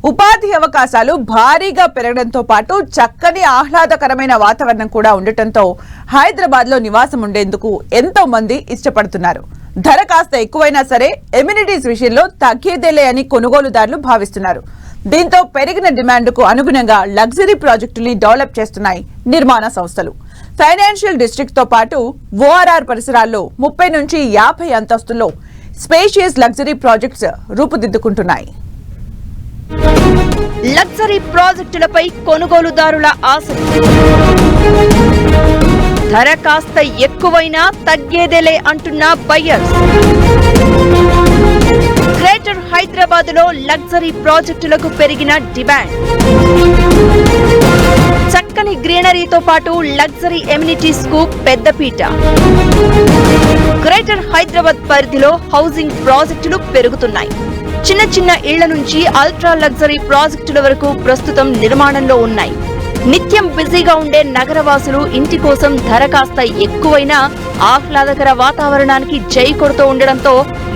ఉపాధి అవకాశాలు భారీగా పెరగడంతో పాటు చక్కని ఆహ్లాదకరమైన వాతావరణం కూడా ఉండటంతో హైదరాబాద్ లో నివాసం ఉండేందుకు ఎంతో మంది ఇష్టపడుతున్నారు. ధర కాస్త ఎక్కువైనా సరే ఎమ్యూనిటీస్ విషయంలో తగ్గేదేలే అని కొనుగోలుదారులు భావిస్తున్నారు. దీంతో పెరిగిన డిమాండ్కు అనుగుణంగా లగ్జరీ ప్రాజెక్టుల్ని డెవలప్ చేస్తున్నాయి నిర్మాణ సంస్థలు. ఫైనాన్షియల్ డిస్ట్రిక్ట్ తో పాటు ఓఆర్ఆర్ పరిసరాల్లో 30 నుంచి 50 అంతస్తుల్లో స్పేషియస్ లగ్జరీ ప్రాజెక్ట్స్ రూపుదిద్దుకుంటున్నాయి. లగ్జరీ ప్రాజెక్టులపై కొనుగోలుదారుల ఆసక్తి. ధర కాస్త ఎక్కువైనా తగ్గేదేలే అంటున్న బయ్యర్స్. గ్రేటర్ హైదరాబాద్ లో లగ్జరీ ప్రాజెక్టులకు పెరిగిన డిమాండ్. చక్కని గ్రీనరీతో పాటు లగ్జరీ ఎమ్యూనిటీస్ కు పెద్దపీట. గ్రేటర్ హైదరాబాద్ పరిధిలో హౌసింగ్ ప్రాజెక్టులు పెరుగుతున్నాయి. చిన్న చిన్న ఇళ్ల నుంచి అల్ట్రా లగ్జరీ ప్రాజెక్టుల వరకు ప్రస్తుతం నిర్మాణంలో ఉన్నాయి. నిత్యం బిజీగా ఉండే నగరవాసులు ఇంటి కోసం ధర కాస్త ఎక్కువైనా ఆహ్లాదకర వాతావరణానికి జై కొడుతూ ఉండడంతో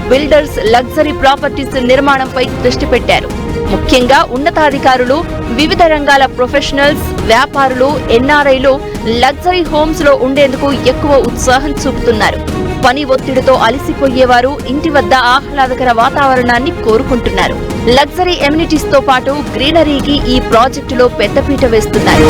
బిల్డర్స్ లగ్జరీ ప్రాపర్టీస్ నిర్మాణంపై దృష్టి పెట్టారు. ముఖ్యంగా ఉన్నతాధికారులు, వివిధ రంగాల ప్రొఫెషనల్స్, వ్యాపారులు, ఎన్ఆర్ఐలు లగ్జరీ హోమ్స్ లో ఉండేందుకు ఎక్కువ ఉత్సాహం చూపుతున్నారు. పని ఒత్తిడితో అలసిపోయేవారు ఇంటి వద్ద ఆహ్లాదకర వాతావరణాన్ని కోరుకుంటున్నారు. లగ్జరీ ఎమ్యూనిటీస్ తో పాటు గ్రీనరీకి ఈ ప్రాజెక్టులో పెద్దపీట వేస్తున్నారు.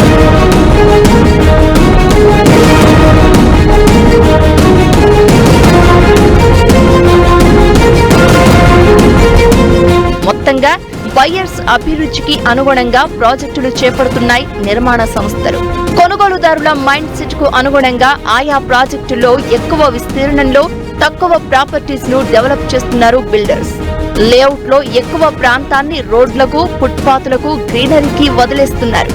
మొత్తంగా బయ్యర్స్ అభిరుచికి అనుగుణంగా ప్రాజెక్టులు చేపడుతున్నాయి నిర్మాణ సంస్థలు. కొనుగోలుదారుల మైండ్ సెట్ కు అనుగుణంగా ఆయా ప్రాజెక్టుల్లో ఎక్కువ విస్తీర్ణంలో తక్కువ ప్రాపర్టీస్ ను డెవలప్ చేస్తున్నారు బిల్డర్స్. లేఅవుట్ లో ఎక్కువ ప్రాంతాన్ని రోడ్లకు, ఫుట్పాత్లకు, గ్రీనరీకి వదిలేస్తున్నారు.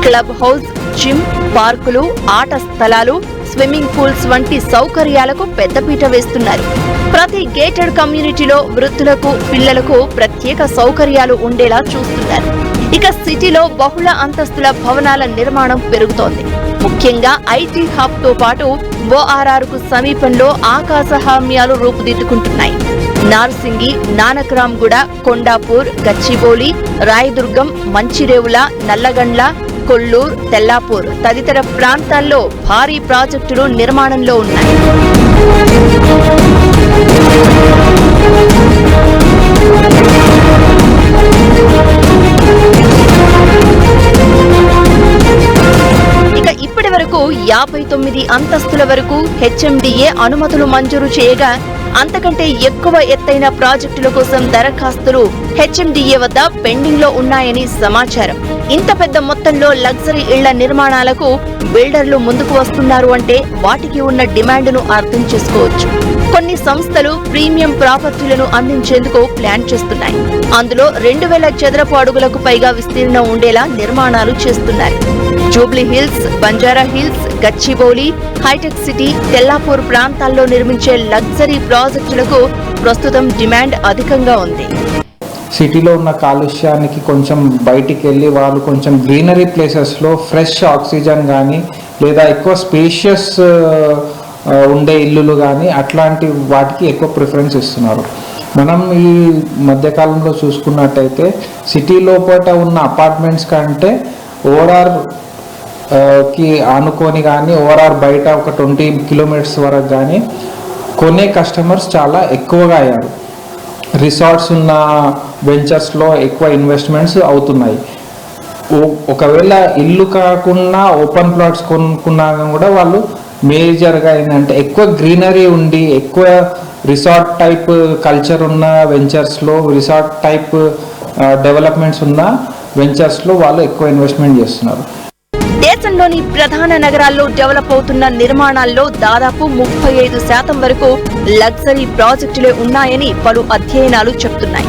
క్లబ్ హౌస్, జిమ్, పార్కులు, ఆట స్థలాలు, స్విమ్మింగ్ పూల్స్ వంటి సౌకర్యాలకు పెద్దపీట వేస్తున్నారు. ప్రతి గేటెడ్ కమ్యూనిటీలో వృద్ధులకు, పిల్లలకు ప్రత్యేక సౌకర్యాలు ఉండేలా చూస్తున్నారు. ఇక సిటీలో బహుళ అంతస్తుల భవనాల నిర్మాణం పెరుగుతోంది. ముఖ్యంగా ఐటీ హబ్ తో పాటు ఓఆర్ఆర్ కు సమీపంలో ఆకాశ హామ్యాలు రూపుదిద్దుకుంటున్నాయి. నార్సింగి, నానక్రామ్గూడ, కొండాపూర్, గచ్చిబౌలి, రాయదుర్గం, మంచిరేవుల, నల్లగండ్ల, కొల్లూర్, తెల్లాపూర్ తదితర ప్రాంతాల్లో భారీ ప్రాజెక్టులు నిర్మాణంలో ఉన్నాయి. ఇక ఇప్పటి వరకు 59 అంతస్తుల వరకు హెచ్ఎండిఏ అనుమతులు మంజూరు చేయగా అంతకంటే ఎక్కువ ఎత్తైన ప్రాజెక్టుల కోసం దరఖాస్తులు హెచ్ఎండిఏ వద్ద పెండింగ్ లో ఉన్నాయని సమాచారం. ఇంత పెద్ద మొత్తంలో లగ్జరీ ఇళ్ల నిర్మాణాలకు బిల్డర్లు ముందుకు వస్తున్నారు అంటే వాటికి ఉన్న డిమాండ్ను అర్థం చేసుకోవచ్చు. కొన్ని సంస్థలు ప్రీమియం ప్రాపర్టీలను అందించేందుకు ప్లాన్ చేస్తున్నాయి. అందులో 2000 చదరపు అడుగులకు పైగా విస్తీర్ణం ఉండేలా నిర్మాణాలు చేస్తున్నారు. జూబ్లీ హిల్స్, బంజారా హిల్స్, గచ్చిబౌలి, హైటెక్ సిటీ, తెల్లాపూర్ ప్రాంతాల్లో నిర్మించే లగ్జరీ ప్రాజెక్టులకు ప్రస్తుతం డిమాండ్ అధికంగా ఉంది. సిటీలో ఉన్న కాలుష్యానికి కొంచెం బయటికి వెళ్ళి వాళ్ళు కొంచెం గ్రీనరీ ప్లేసెస్లో ఫ్రెష్ ఆక్సిజన్ కానీ లేదా ఎక్కువ స్పేషియస్ ఉండే ఇల్లులు కానీ అట్లాంటి వాటికి ఎక్కువ ప్రిఫరెన్స్ ఇస్తున్నారు. మనం ఈ మధ్యకాలంలో చూసుకున్నట్టయితే సిటీ లోపల ఉన్న అపార్ట్మెంట్స్ కంటే ఓఆర్ఆర్ కి ఆనుకొని కానీ ఓఆర్ఆర్ బయట ఒక 20 కిలోమీటర్స్ వరకు కానీ కొనే కస్టమర్స్ చాలా ఎక్కువగా అయ్యారు. రిసార్ట్స్ ఉన్న వెంచర్స్లో ఎక్కువ ఇన్వెస్ట్మెంట్స్ అవుతున్నాయి. ఒకవేళ ఇల్లు కాకుండా ఓపెన్ ప్లాట్స్ కొనుక్కున్నా కూడా వాళ్ళు మేజర్గా ఏంటంటే ఎక్కువ గ్రీనరీ ఉండి ఎక్కువ రిసార్ట్ టైప్ కల్చర్ ఉన్న వెంచర్స్లో, రిసార్ట్ టైప్ డెవలప్మెంట్స్ ఉన్న వెంచర్స్లో వాళ్ళు ఎక్కువ ఇన్వెస్ట్మెంట్ చేస్తున్నారు. దేశంలోని ప్రధాన నగరాల్లో డెవలప్ అవుతున్న నిర్మాణాల్లో దాదాపు 35% వరకు లగ్జరీ ప్రాజెక్టులే ఉన్నాయని పలు అధ్యయనాలు చెబుతున్నాయి.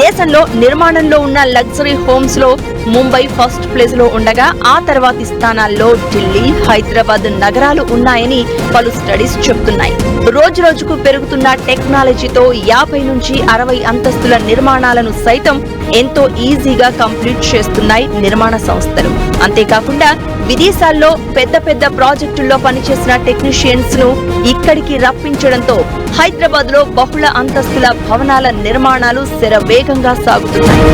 దేశంలో నిర్మాణంలో ఉన్న లగ్జరీ హోమ్స్ లో ముంబై ఫస్ట్ ప్లేస్ లో ఉండగా ఆ తర్వాతి స్థానాల్లో ఢిల్లీ, హైదరాబాద్ నగరాలు ఉన్నాయని పలు స్టడీస్ చెబుతున్నాయి. రోజు రోజుకు పెరుగుతున్న టెక్నాలజీతో 50 నుంచి 60 అంతస్తుల నిర్మాణాలను సైతం ఎంతో ఈజీగా కంప్లీట్ చేస్తున్నాయి నిర్మాణ సంస్థలు. అంతేకాకుండా విదేశాల్లో పెద్ద పెద్ద ప్రాజెక్టుల్లో పనిచేసిన టెక్నీషియన్స్ ను ఇక్కడికి రప్పించడంతో హైదరాబాద్ లో బహుళ అంతస్తుల భవనాల నిర్మాణాలు శరవేగంగా సాగుతున్నాయి.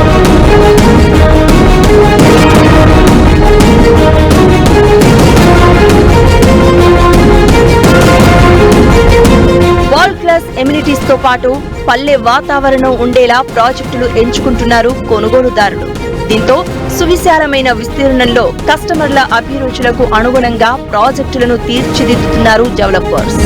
తో పాటు పల్లె వాతావరణం ఉండేలా ప్రాజెక్టులు ఎంచుకుంటున్నారు కొనుగోలుదారులు. దీంతో సువిశాలమైన విస్తీర్ణంలో కస్టమర్ల అభిరుచులకు అనుగుణంగా ప్రాజెక్టులను తీర్చిదిద్దుతున్నారు డెవలపర్స్.